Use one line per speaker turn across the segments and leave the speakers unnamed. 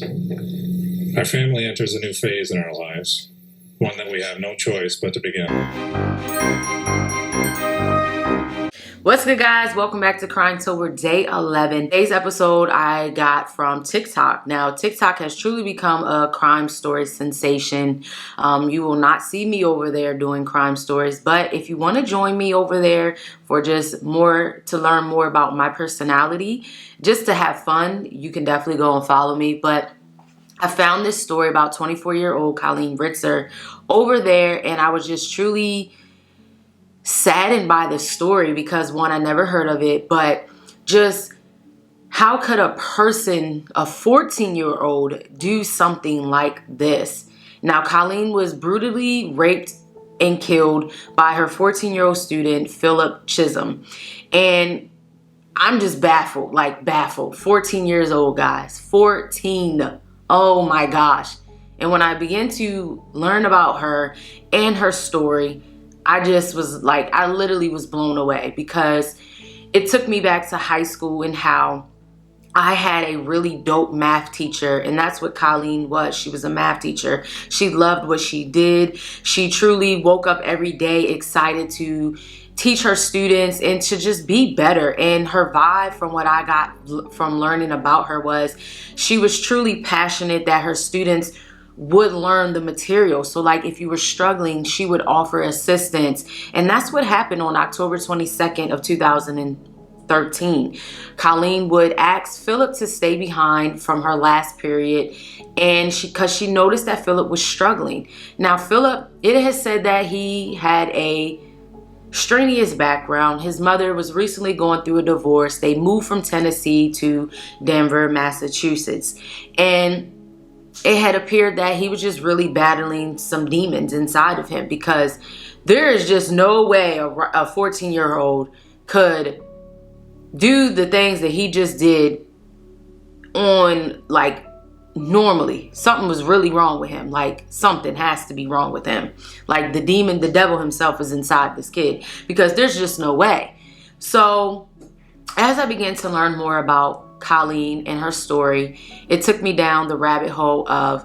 August. Our family enters a new phase in our lives, one that we have no choice but to begin.
What's good, guys? Welcome back to CRIMETOBER Day 11. Today's episode I got from TikTok. Now, TikTok has truly become a crime story sensation. You will not see me over there doing crime stories, but if you want to join me over there for just more, to learn more about my personality, just to have fun, you can definitely go and follow me. But I found this story about 24-year-old Colleen Ritzer over there, and I was just truly saddened by the story because, one, I never heard of it, but just how could a person, a 14-year-old, do something like this? Now, Colleen was brutally raped and killed by her 14-year-old student, Philip Chisholm. And I'm just baffled, like baffled. 14 years old, guys. 14. Oh my gosh. And when I began to learn about her and her story, I just was like, I literally was blown away because it took me back to high school and how I had a really dope math teacher, and that's what Colleen was. She was a math teacher. She loved what she did. She truly woke up every day excited to teach her students and to just be better. And her vibe, from what I got from learning about her, was she was truly passionate that her students would learn the material. So like if you were struggling, she would offer assistance. And that's what happened on October 22nd of 2013. Colleen would ask Philip to stay behind from her last period, and because she noticed that Philip was struggling. Now Philip, it has said that he had a strenuous background. His mother was recently going through a divorce. They moved from Tennessee to Denver, Massachusetts. And it had appeared that he was just really battling some demons inside of him, because there is just no way a 14-year-old could do the things that he just did on, like, normally. Something was really wrong with him. Like, something has to be wrong with him. Like, the demon, the devil himself is inside this kid, because there's just no way. So as I began to learn more about Colleen and her story, it took me down the rabbit hole of,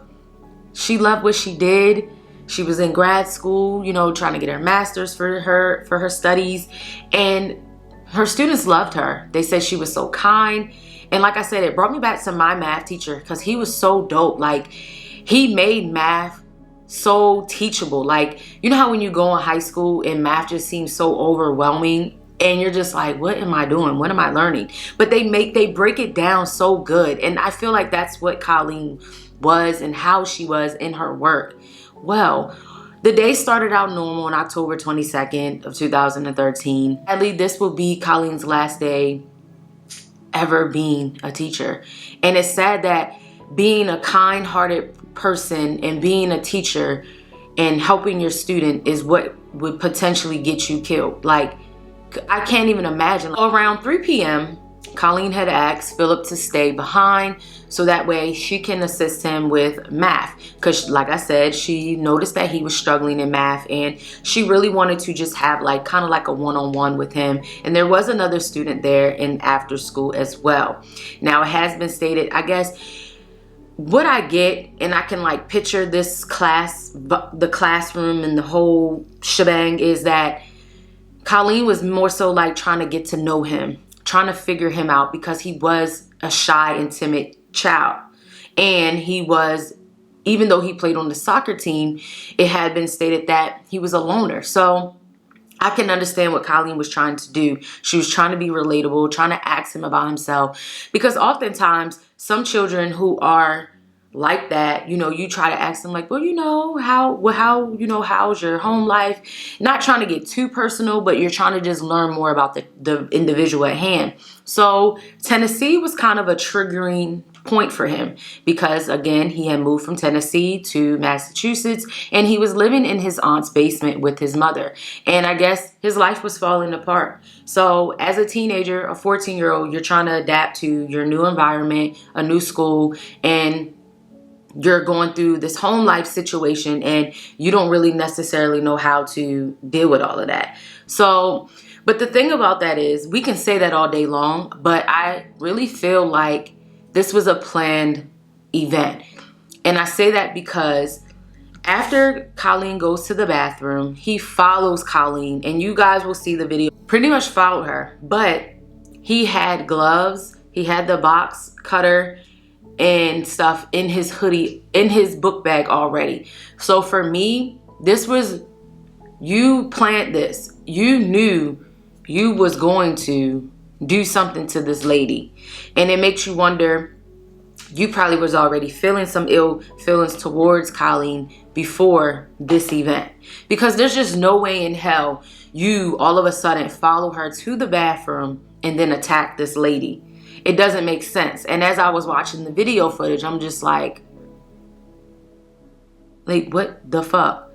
she loved what she did. She was in grad school, you know, trying to get her master's for her studies, and her students loved her. They said she was so kind. And like I said, it brought me back to my math teacher, because he was so dope. Like, he made math so teachable. Like, you know how when you go in high school and math just seems so overwhelming, and you're just like, what am I doing? What am I learning? But they break it down so good. And I feel like that's what Colleen was and how she was in her work. Well, the day started out normal on October 22nd of 2013. Sadly, this will be Colleen's last day ever being a teacher. And it's sad that being a kind-hearted person and being a teacher and helping your student is what would potentially get you killed. Like, I can't even imagine. Around 3 p.m., Colleen had asked Philip to stay behind so that way she can assist him with math. Because like I said, she noticed that he was struggling in math, and she really wanted to just have like kind of like a one-on-one with him. And there was another student there in after school as well. Now, it has been stated, I guess, what I get, and I can like picture this class, the classroom and the whole shebang, is that Colleen was more so like trying to get to know him, trying to figure him out, because he was a shy and timid child. And he was, even though he played on the soccer team, it had been stated that he was a loner. So I can understand what Colleen was trying to do. She was trying to be relatable, trying to ask him about himself, because oftentimes some children who are like that, you know, you try to ask them like, well, you know, how's your home life? Not trying to get too personal, but you're trying to just learn more about the individual at hand. So Tennessee was kind of a triggering point for him, because again, he had moved from Tennessee to Massachusetts, and he was living in his aunt's basement with his mother. And I guess his life was falling apart. So as a teenager, a 14-year-old, you're trying to adapt to your new environment, a new school, and you're going through this home life situation, and you don't really necessarily know how to deal with all of that. So, but the thing about that is, we can say that all day long, but I really feel like this was a planned event. And I say that because after Colleen goes to the bathroom, he follows Colleen, and you guys will see the video. Pretty much followed her, but he had gloves, he had the box cutter and stuff in his hoodie, in his book bag already. So for me, this was, you planned this. You knew you was going to do something to this lady. And it makes you wonder, you probably was already feeling some ill feelings towards Colleen before this event. Because there's just no way in hell you all of a sudden follow her to the bathroom and then attack this lady. It doesn't make sense. And as I was watching the video footage, I'm just like what the fuck?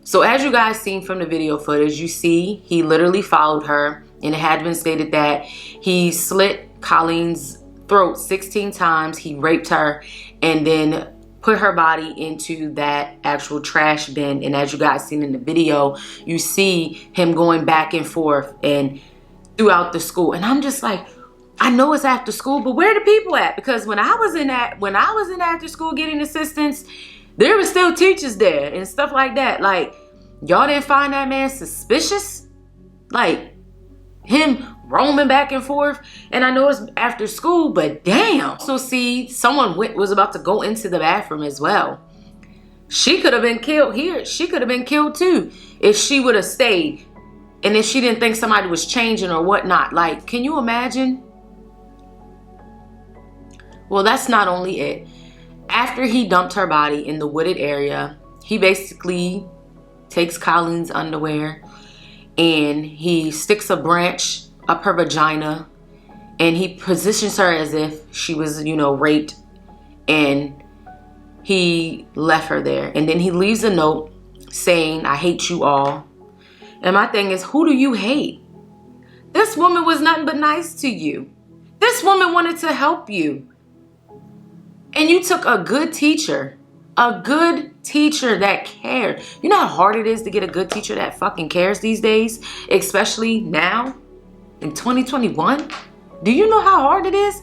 So as you guys seen from the video footage, you see he literally followed her, and it had been stated that he slit Colleen's throat 16 times, he raped her, and then put her body into that actual trash bin. And as you guys seen in the video, you see him going back and forth and throughout the school. And I'm just like, I know it's after school, but where are the people at? Because when I was in after school getting assistance, there were still teachers there and stuff like that. Like, y'all didn't find that man suspicious? Like, him roaming back and forth? And I know it's after school, but damn. So see, someone was about to go into the bathroom as well. She could have been killed here. She could have been killed too if she would have stayed. And if she didn't think somebody was changing or whatnot. Like, can you imagine? Well, that's not only it. After he dumped her body in the wooded area, he basically takes Colleen's underwear and he sticks a branch up her vagina and he positions her as if she was, you know, raped, and he left her there. And then he leaves a note saying, "I hate you all." And my thing is, who do you hate? This woman was nothing but nice to you. This woman wanted to help you. And you took a good teacher that cared. You know how hard it is to get a good teacher that fucking cares these days? Especially now, in 2021. Do you know how hard it is?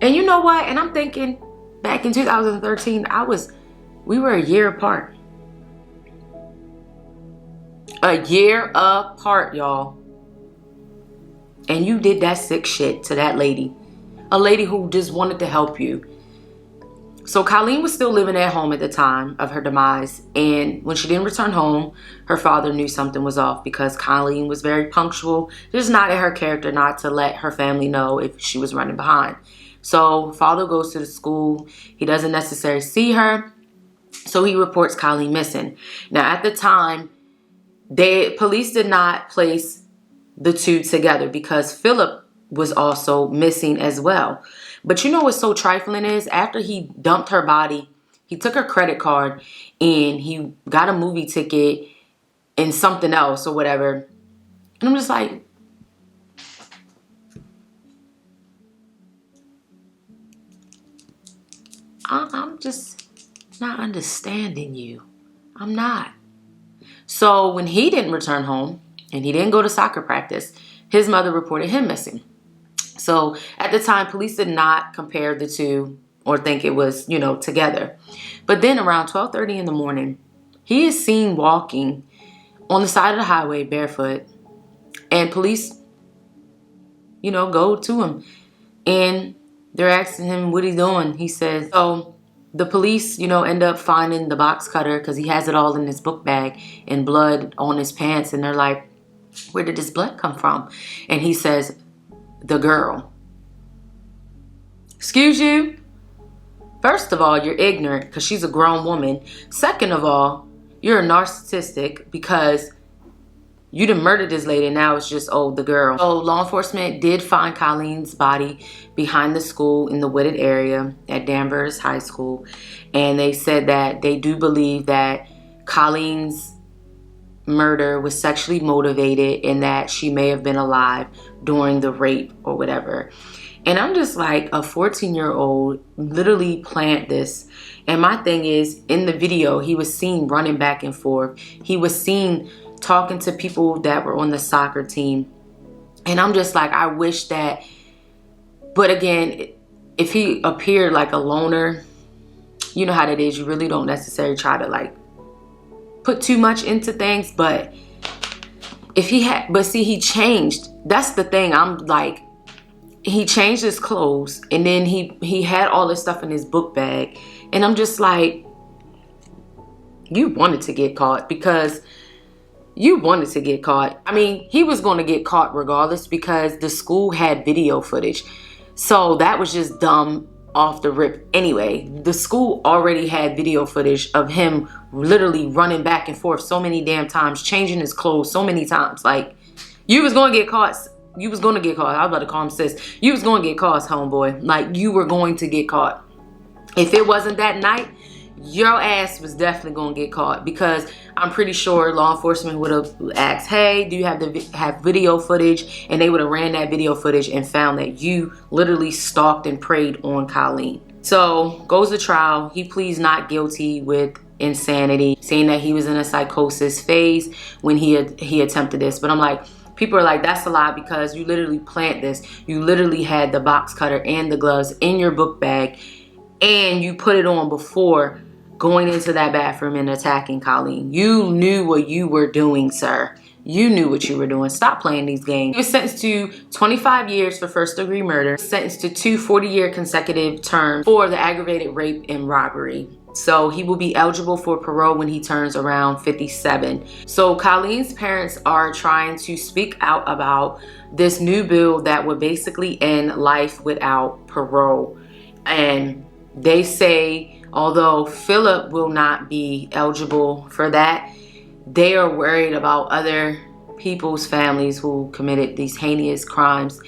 And you know what? And I'm thinking, back in 2013, we were a year apart. A year apart, y'all. And you did that sick shit to that lady. A lady who just wanted to help you. So Colleen was still living at home at the time of her demise. And when she didn't return home, her father knew something was off because Colleen was very punctual. Just not in her character not to let her family know if she was running behind. So father goes to the school. He doesn't necessarily see her. So he reports Colleen missing. Now at the time, police did not place the two together because Philip was also missing as well. But you know what's so trifling is, after he dumped her body, he took her credit card and he got a movie ticket and something else or whatever. And I'm just like, I'm just not understanding you. I'm not. So when he didn't return home and he didn't go to soccer practice, his mother reported him missing. So at the time, police did not compare the two or think it was, you know, together. But then around 12:30 in the morning, he is seen walking on the side of the highway barefoot. And police, you know, go to him. And they're asking him what he's doing. He says, so the police, you know, end up finding the box cutter because he has it all in his book bag and blood on his pants. And they're like, where did this blood come from? And he says, the girl. Excuse you? First of all, you're ignorant because she's a grown woman. Second of all, you're a narcissistic because you done murdered this lady and now it's just, oh, the girl. So law enforcement did find Colleen's body behind the school in the wooded area at Danvers High School. And they said that they do believe that Colleen's murder was sexually motivated and that she may have been alive during the rape or whatever. And I'm just like, a 14-year-old literally planned this. And my thing is, in the video, he was seen running back and forth. He was seen talking to people that were on the soccer team. And I'm just like, I wish that, but again, if he appeared like a loner, you know how that is. You really don't necessarily try to like put too much into things. But if he had, but see, he changed. That's the thing. I'm like, he changed his clothes, and then he had all this stuff in his book bag, and I'm just like, you wanted to get caught because you wanted to get caught. I mean, he was going to get caught regardless because the school had video footage. So that was just dumb off the rip anyway. The school already had video footage of him literally running back and forth so many damn times, changing his clothes so many times. Like, you was going to get caught. You was going to get caught. I was about to call him sis. You was going to get caught, homeboy. Like, you were going to get caught. If it wasn't that night, your ass was definitely going to get caught, because I'm pretty sure law enforcement would have asked, hey, do you have video footage? And they would have ran that video footage and found that you literally stalked and preyed on Colleen. So goes to trial. He pleads not guilty with insanity, saying that he was in a psychosis phase when he attempted this. But I'm like, people are like, that's a lie, because you literally planned this. You literally had the box cutter and the gloves in your book bag, and you put it on before going into that bathroom and attacking Colleen. You knew what you were doing, sir. You knew what you were doing. Stop playing these games. He was sentenced to 25 years for first-degree murder, sentenced to 2 40-year consecutive terms for the aggravated rape and robbery. So he will be eligible for parole when he turns around 57. So Colleen's parents are trying to speak out about this new bill that would basically end life without parole. And they say, although Philip will not be eligible for that, they are worried about other people's families who committed these heinous crimes,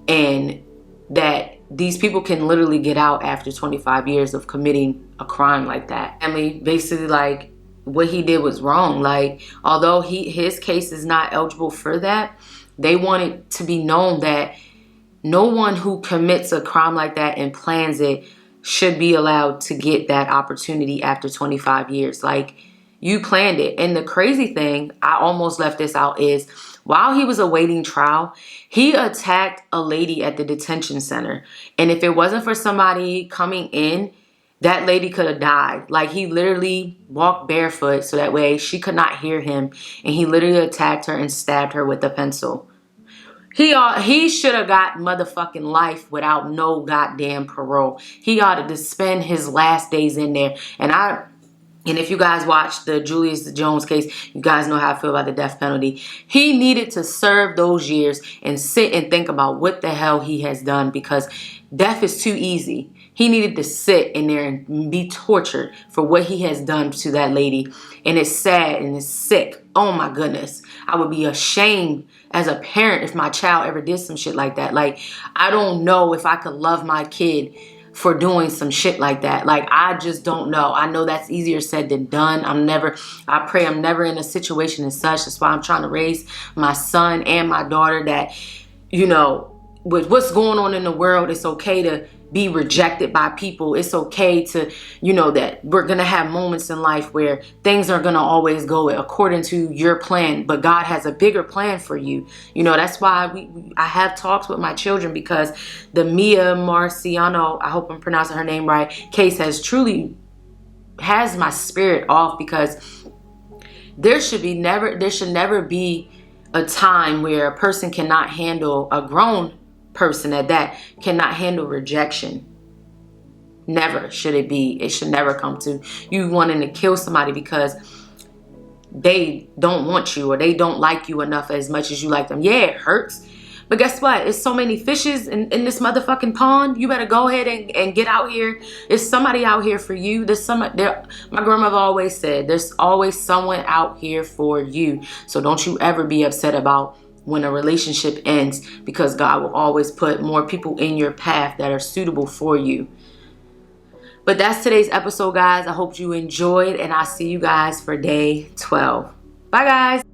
and that these people can literally get out after 25 years of committing a crime like that. I mean, basically, like, what he did was wrong. Like, although his case is not eligible for that, they want it to be known that no one who commits a crime like that and plans it should be allowed to get that opportunity after 25 years. Like, you planned it. And the crazy thing, I almost left this out, is while he was awaiting trial, he attacked a lady at the detention center. And if it wasn't for somebody coming in, that lady could have died. Like, he literally walked barefoot so that way she could not hear him. And he literally attacked her and stabbed her with a pencil. He should have got motherfucking life without no goddamn parole. He ought to spend his last days in there. And if you guys watch the Julius Jones case, you guys know how I feel about the death penalty. He needed to serve those years and sit and think about what the hell he has done, because death is too easy. He needed to sit in there and be tortured for what he has done to that lady. And it's sad and it's sick. Oh my goodness. I would be ashamed as a parent if my child ever did some shit like that. Like, I don't know if I could love my kid for doing some shit like that. Like, I just don't know. I know that's easier said than done. I pray I'm never in a situation as such. That's why I'm trying to raise my son and my daughter that, you know, with what's going on in the world, it's okay to be rejected by people. It's okay to, you know, that we're going to have moments in life where things are going to always go according to your plan, but God has a bigger plan for you. You know, that's why I have talks with my children, because the Mia Marciano, I hope I'm pronouncing her name right, case has my spirit off, because there should never be a time where a person cannot handle, a grown person at that, cannot handle rejection. Never should it be. It should never come to you wanting to kill somebody because they don't want you or they don't like you enough as much as you like them. Yeah, it hurts. But guess what? There's so many fishes in this motherfucking pond. You better go ahead and get out here. There's somebody out here for you. My grandmother always said, there's always someone out here for you. So don't you ever be upset about when a relationship ends, because God will always put more people in your path that are suitable for you. But that's today's episode, guys. I hope you enjoyed, and I'll see you guys for day 12. Bye, guys.